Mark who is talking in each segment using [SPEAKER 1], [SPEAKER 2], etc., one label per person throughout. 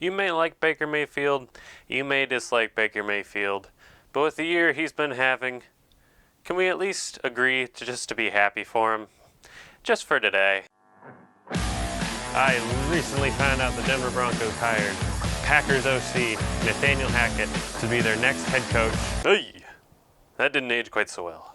[SPEAKER 1] You may like Baker Mayfield, you may dislike Baker Mayfield, but with the year he's been having, can we at least agree to just to be happy for him? Just for today. I recently found out the Denver Broncos hired Packers OC Nathaniel Hackett to be their next head coach. Hey, that didn't age quite so well.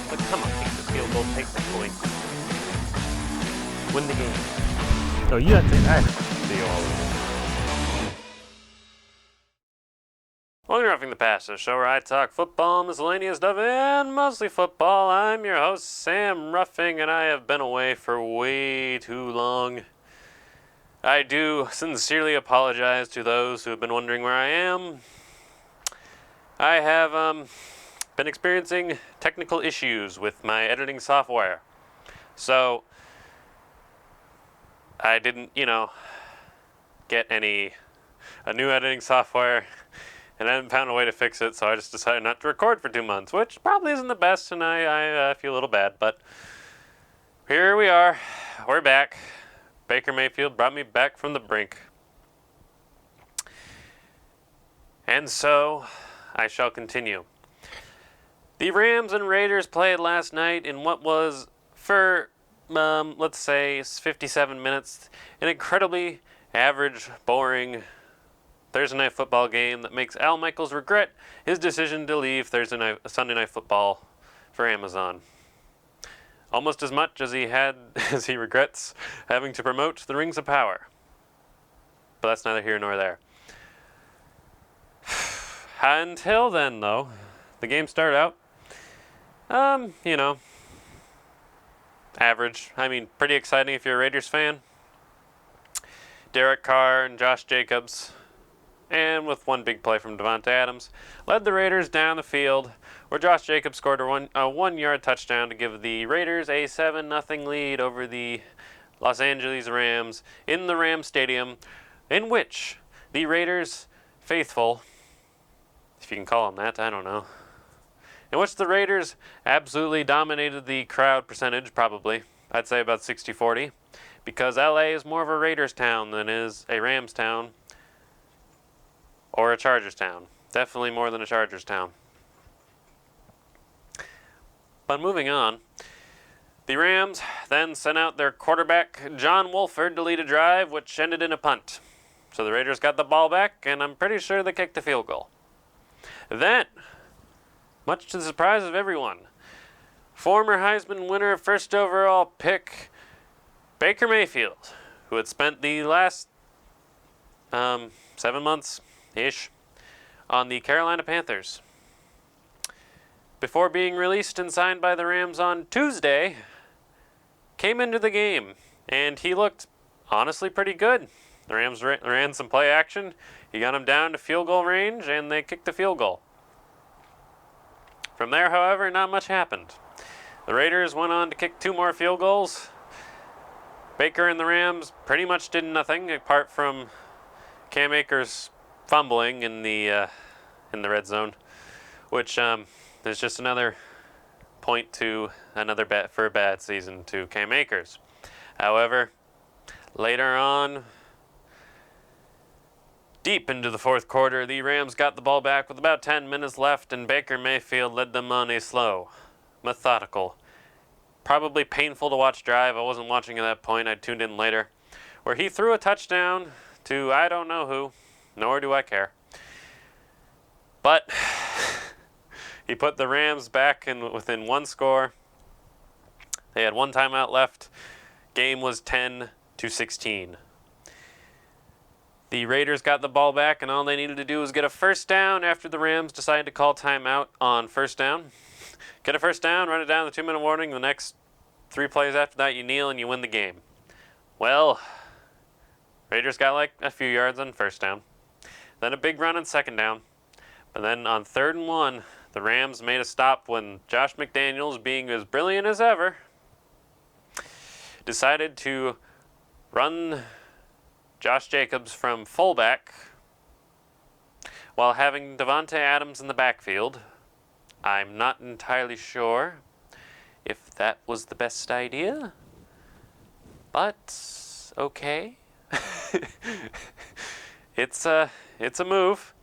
[SPEAKER 1] But come on, take the field goal, take the point. Win the game.
[SPEAKER 2] Oh, you have to act.
[SPEAKER 1] See you all later. Welcome to Roughing the Passer, the show where I talk football, miscellaneous stuff, and mostly football. I'm your host, Sam Ruffing, and I have been away for way too long. I do sincerely apologize to those who have been wondering where I am. I have been experiencing technical issues with my editing software. So, I didn't, get a new editing software, and I haven't found a way to fix it, so I just decided not to record for 2 months, which probably isn't the best, and I feel a little bad, but here we are. We're back. Baker Mayfield brought me back from the brink. And so, I shall continue. The Rams and Raiders played last night in what was, for, let's say, 57 minutes, an incredibly average, boring Thursday night football game that makes Al Michaels regret his decision to leave Sunday night football for Amazon. Almost as much as he regrets having to promote the Rings of Power. But that's neither here nor there. Until then, though, the game started out, average. I mean, pretty exciting if you're a Raiders fan. Derek Carr and Josh Jacobs, and with one big play from Devontae Adams, led the Raiders down the field, where Josh Jacobs scored a one-yard touchdown to give the Raiders a 7-0 lead over the Los Angeles Rams in the Rams Stadium, in which the Raiders faithful, if you can call them that, I don't know, in which the Raiders absolutely dominated the crowd percentage, probably. I'd say about 60-40, because LA is more of a Raiders town than is a Rams town or a Chargers town. Definitely more than a Chargers town. But moving on, the Rams then sent out their quarterback, John Wolford, to lead a drive, which ended in a punt. So the Raiders got the ball back, and I'm pretty sure they kicked a field goal. Then, much to the surprise of everyone, former Heisman winner, first overall pick, Baker Mayfield, who had spent the last 7 months-ish on the Carolina Panthers, before being released and signed by the Rams on Tuesday, came into the game, and he looked honestly pretty good. The Rams ran some play action. He got them down to field goal range, and they kicked the field goal. From there, however, not much happened. The Raiders went on to kick 2 more field goals. Baker and the Rams pretty much did nothing apart from Cam Akers fumbling in the red zone, which is just another point to another bet for a bad season to Cam Akers. However, later on, deep into the fourth quarter, the Rams got the ball back with about 10 minutes left, and Baker Mayfield led them on a slow, methodical, probably painful to watch drive. I wasn't watching at that point. I tuned in later, where he threw a touchdown to I don't know who, nor do I care. But he put the Rams back within 1 score. They had 1 timeout left. Game was 10-16. The Raiders got the ball back, and all they needed to do was get a first down after the Rams decided to call timeout on first down. Get a first down, run it down the 2-minute warning. The next 3 plays after that, you kneel and you win the game. Well, Raiders got like a few yards on first down. Then a big run on second down. But then on 3rd and 1, the Rams made a stop when Josh McDaniels, being as brilliant as ever, decided to run Josh Jacobs from fullback while having Davante Adams in the backfield. I'm not entirely sure if that was the best idea, but okay. It's a move.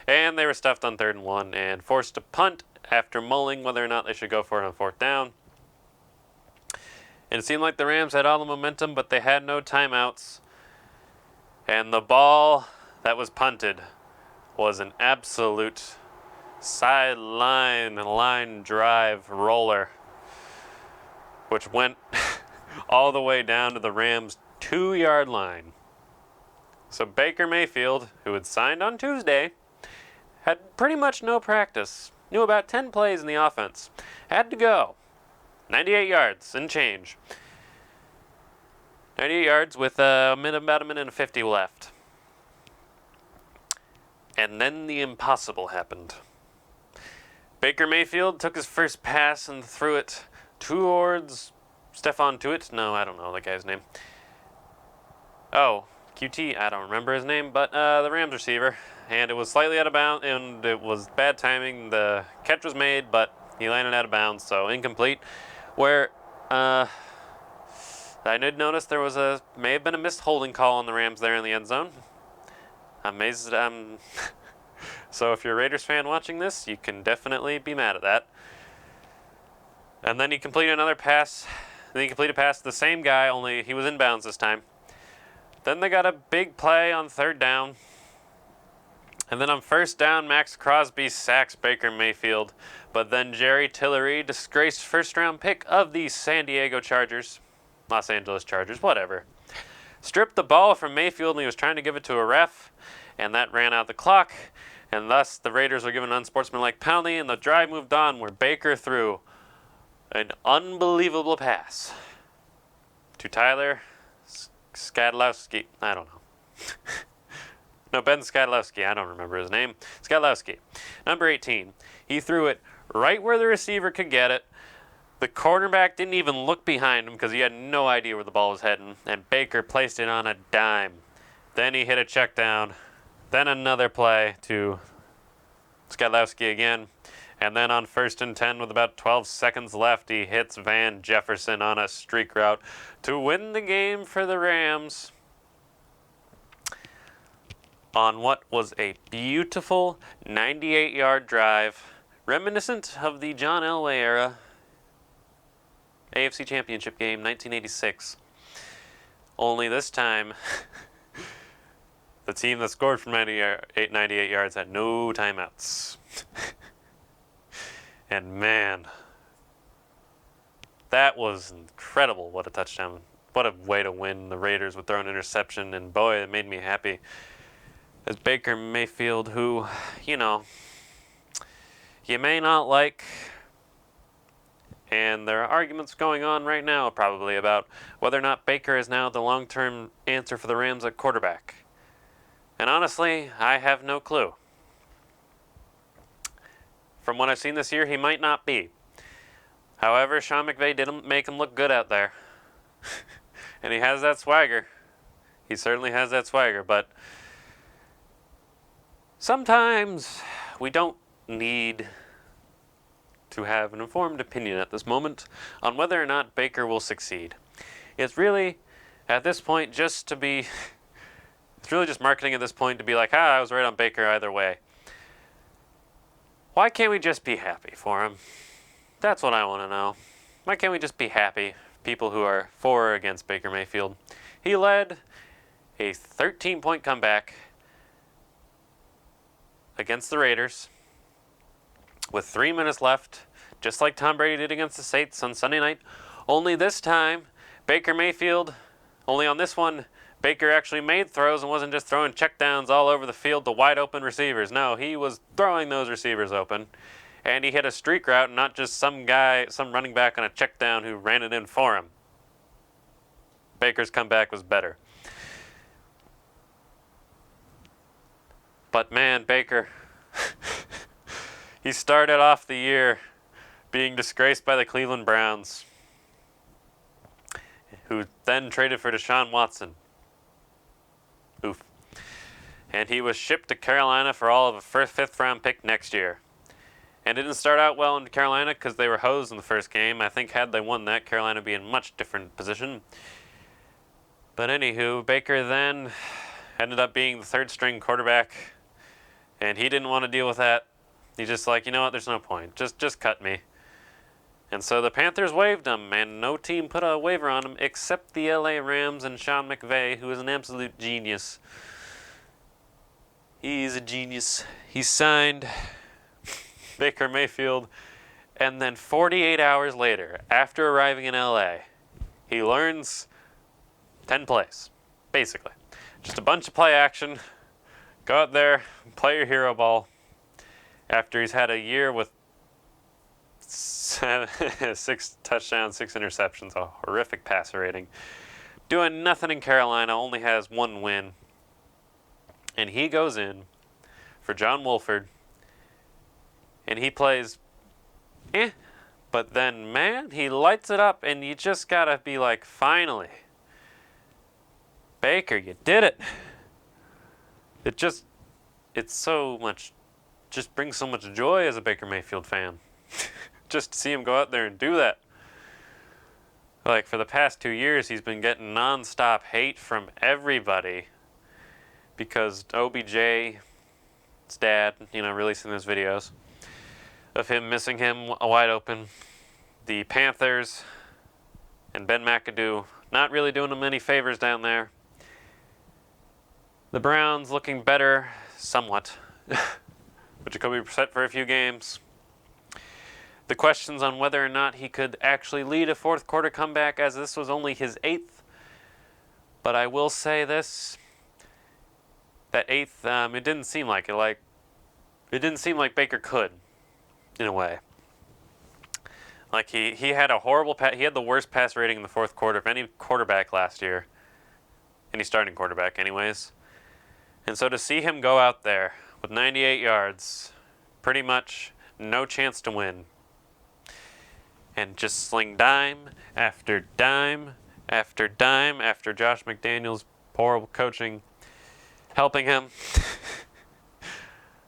[SPEAKER 1] And they were stuffed on 3rd and 1 and forced to punt after mulling whether or not they should go for it on 4th down. And it seemed like the Rams had all the momentum, but they had no timeouts. And the ball that was punted was an absolute sideline line drive roller, which went all the way down to the Rams' 2-yard line. So Baker Mayfield, who had signed on Tuesday, had pretty much no practice, knew about 10 plays in the offense, had to go. 98 yards and change. 98 yards with about a minute and 50 left. And then the impossible happened. Baker Mayfield took his first pass and threw it towards Stephon Tuitt. No, I don't know the guy's name. Oh, QT, I don't remember his name, but the Rams receiver. And it was slightly out of bounds, and it was bad timing. The catch was made, but he landed out of bounds, so incomplete. Where I did notice there was may have been a missed holding call on the Rams there in the end zone. Amazed. So if you're a Raiders fan watching this, you can definitely be mad at that. And then he completed another pass. Then he completed a pass to the same guy, only he was in bounds this time. Then they got a big play on 3rd down. And then on 1st down, Max Crosby sacks Baker Mayfield. But then Jerry Tillery, disgraced first-round pick of the San Diego Chargers, Los Angeles Chargers, whatever, stripped the ball from Mayfield and he was trying to give it to a ref. And that ran out the clock. And thus the Raiders were given an unsportsmanlike penalty and the drive moved on where Baker threw an unbelievable pass to Tyler Skadlowski. I don't know. No, Ben Skadlowski. I don't remember his name. Skadlowski. Number 18. He threw it right where the receiver could get it. The cornerback didn't even look behind him because he had no idea where the ball was heading. And Baker placed it on a dime. Then he hit a check down. Then another play to Skadlowski again. And then on 1st and 10 with about 12 seconds left, he hits Van Jefferson on a streak route to win the game for the Rams on what was a beautiful 98-yard drive, reminiscent of the John Elway era AFC Championship game, 1986. Only this time, the team that scored from 98 yards had no timeouts. And man, that was incredible. What a touchdown. What a way to win. The Raiders would throw an interception, and boy, it made me happy. As Baker Mayfield, who, you may not like, and there are arguments going on right now probably about whether or not Baker is now the long-term answer for the Rams at quarterback. And honestly, I have no clue. From what I've seen this year, he might not be. However, Sean McVay didn't make him look good out there. And he has that swagger. He certainly has that swagger, but sometimes we don't need to have an informed opinion at this moment on whether or not Baker will succeed. It's really, at this point, it's really just marketing at this point to be like, I was right on Baker either way. Why can't we just be happy for him? That's what I want to know. Why can't we just be happy, people who are for or against Baker Mayfield? He led a 13-point comeback against the Raiders with 3 minutes left, just like Tom Brady did against the Saints on Sunday night. Only this time, Baker Mayfield, only on this one, Baker actually made throws and wasn't just throwing checkdowns all over the field to wide open receivers. No, he was throwing those receivers open. And he hit a streak route, not just some running back on a checkdown who ran it in for him. Baker's comeback was better. But man, Baker, he started off the year being disgraced by the Cleveland Browns, who then traded for Deshaun Watson. Oof. and he was shipped to Carolina for all of a first fifth-round pick next year. And it didn't start out well in Carolina because they were hosed in the first game. I think had they won that, Carolina would be in a much different position. But anywho, Baker then ended up being the third-string quarterback, and he didn't want to deal with that. He's just like, you know what, there's no point. Just cut me. And so the Panthers waived him, and no team put a waiver on him except the LA Rams and Sean McVay, who is an absolute genius. He's a genius. He signed Baker Mayfield, and then 48 hours later, after arriving in LA, he learns 10 plays, basically. Just a bunch of play action. Go out there, play your hero ball. After he's had a year with 6 touchdowns, 6 interceptions, a horrific passer rating. Doing nothing in Carolina, only has 1 win. And he goes in for John Wolford, and he plays but then, man, he lights it up, and you just gotta be like, finally. Baker, you did it. It's so much, just brings so much joy as a Baker Mayfield fan. Just to see him go out there and do that. Like, for the past 2 years, he's been getting nonstop hate from everybody because OBJ's dad, releasing those videos of him missing him wide open. The Panthers and Ben McAdoo not really doing him any favors down there. The Browns looking better, somewhat. But Jacoby Brissett for a few games. The questions on whether or not he could actually lead a fourth quarter comeback, as this was only his 8th. But I will say this, that 8th, it didn't seem like it. It didn't seem like Baker could, in a way. Like he had a horrible he had the worst pass rating in the fourth quarter of any quarterback last year. Any starting quarterback anyways. And so to see him go out there with 98 yards, pretty much no chance to win, and just sling dime after dime after dime after Josh McDaniels' horrible coaching helping him.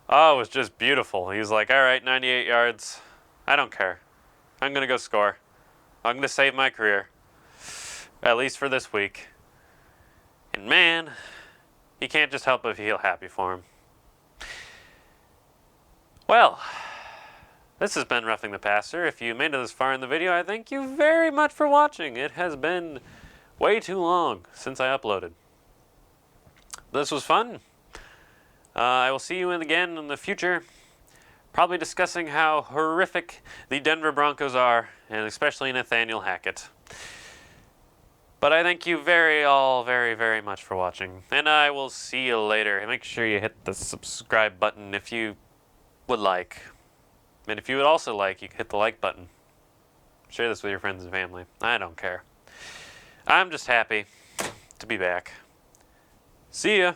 [SPEAKER 1] Oh, it was just beautiful. He was like, all right, 98 yards. I don't care. I'm going to go score. I'm going to save my career, at least for this week. And man, you can't just help but feel happy for him. Well, this has been Roughing the Passer. If you made it this far in the video, I thank you very much for watching. It has been way too long since I uploaded. This was fun. I will see you again in the future, probably discussing how horrific the Denver Broncos are, and especially Nathaniel Hackett. But I thank you very, very much for watching, and I will see you later. Make sure you hit the subscribe button if you would like. And if you would also like, you can hit the like button. Share this with your friends and family. I don't care. I'm just happy to be back. See ya.